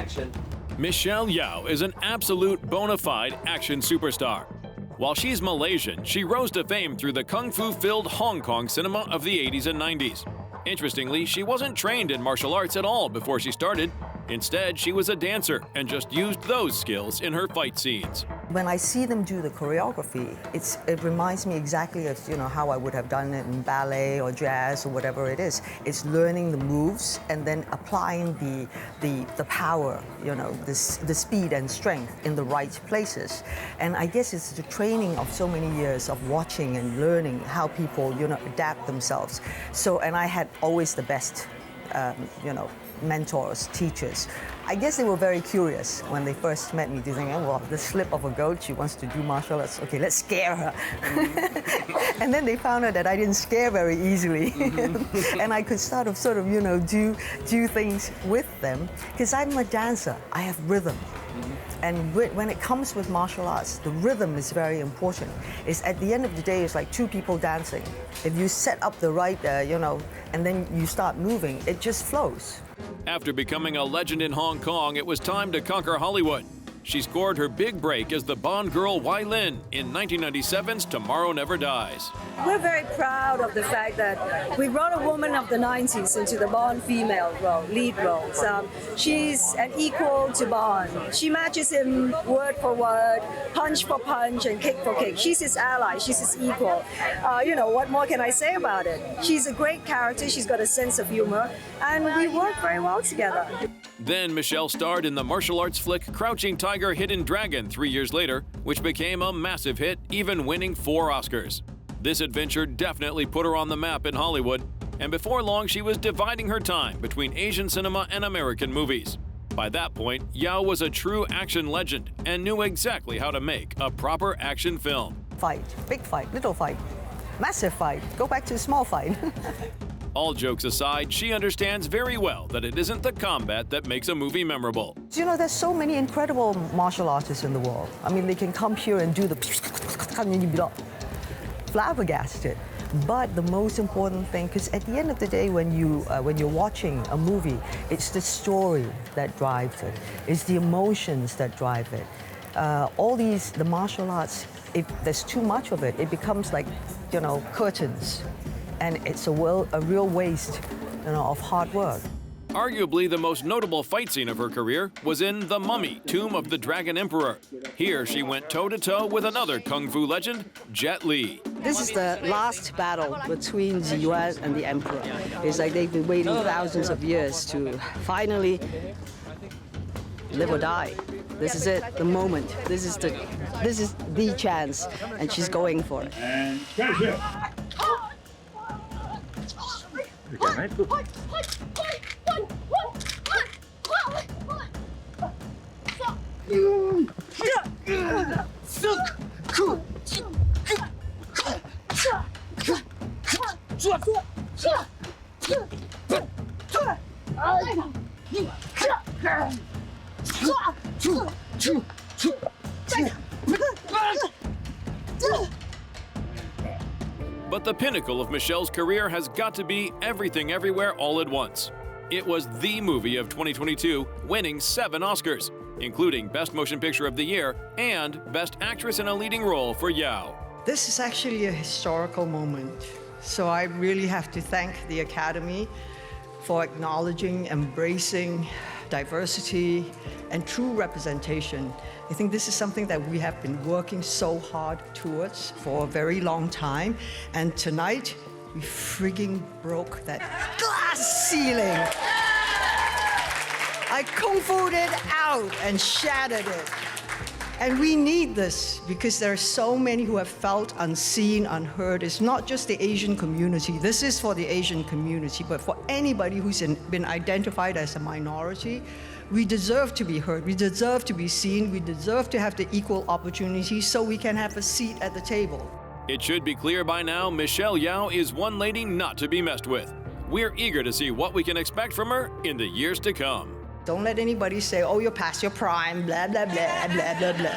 action. Michelle Yeoh is an absolute bona fide action superstar. While she's Malaysian, she rose to fame through the kung fu-filled Hong Kong cinema of the 80s and 90s. Interestingly, she wasn't trained in martial arts at all before she started. Instead, she was a dancer and just used those skills in her fight scenes. When I see them do the choreography, it reminds me exactly of how I would have done it in ballet or jazz or whatever it is. It's learning the moves and then applying the power, the speed and strength in the right places. And I guess it's the training of so many years of watching and learning how people adapt themselves. So, and I had always the best, mentors, teachers. I guess they were very curious when they first met me. They think, oh, well, the slip of a goat, she wants to do martial arts. Okay, let's scare her. And then they found out that I didn't scare very easily. And I could sort of, do things with them. Because I'm a dancer, I have rhythm. And when it comes with martial arts, the rhythm is very important. It's at the end of the day, it's like two people dancing. If you set up the right, and then you start moving, it just flows. After becoming a legend in Hong Kong, it was time to conquer Hollywood. She scored her big break as the Bond girl Wai Lin in 1997's Tomorrow Never Dies. We're very proud of the fact that we brought a woman of the 90s into the Bond female role, lead roles. She's an equal to Bond. She matches him word for word, punch for punch, and kick for kick. She's his ally, she's his equal. What more can I say about it? She's a great character, she's got a sense of humor, and we work very well together. Then Michelle starred in the martial arts flick Crouching Tiger, Hidden Dragon 3 years later, which became a massive hit, even winning 4 Oscars. This adventure definitely put her on the map in Hollywood, and before long she was dividing her time between Asian cinema and American movies. By that point, Yeoh was a true action legend and knew exactly how to make a proper action film. Fight, big fight, little fight, massive fight, go back to a small fight. All jokes aside, she understands very well that it isn't the combat that makes a movie memorable. There's so many incredible martial artists in the world. I mean, they can come here and do the flabbergasted. But the most important thing, because at the end of the day, when you're watching a movie, it's the story that drives it. It's the emotions that drive it. The martial arts, if there's too much of it, it becomes like, curtains. And it's a real waste, of hard work. Arguably the most notable fight scene of her career was in The Mummy, Tomb of the Dragon Emperor. Here she went toe-to-toe with another kung fu legend, Jet Li. This is the last battle between the Yuan and the Emperor. It's like they've been waiting thousands of years to finally live or die. This is it, the moment. This is the chance, and she's going for it. And finish it. But the pinnacle of Michelle's career has got to be Everything Everywhere All at Once. It was the movie of 2022, winning 7 Oscars, including Best Motion Picture of the Year and Best Actress in a Leading Role for Yeoh. This is actually a historical moment. So I really have to thank the Academy for acknowledging, embracing diversity and true representation. I think this is something that we have been working so hard towards for a very long time. And tonight, we frigging broke that glass ceiling. I kung fu'd it out and shattered it. And we need this because there are so many who have felt unseen, unheard. It's not just the Asian community. This is for the Asian community, but for anybody who's been identified as a minority, we deserve to be heard. We deserve to be seen. We deserve to have the equal opportunity so we can have a seat at the table. It should be clear by now, Michelle Yeoh is one lady not to be messed with. We're eager to see what we can expect from her in the years to come. Don't let anybody say, oh, you're past your prime, blah, blah, blah, blah, blah, blah.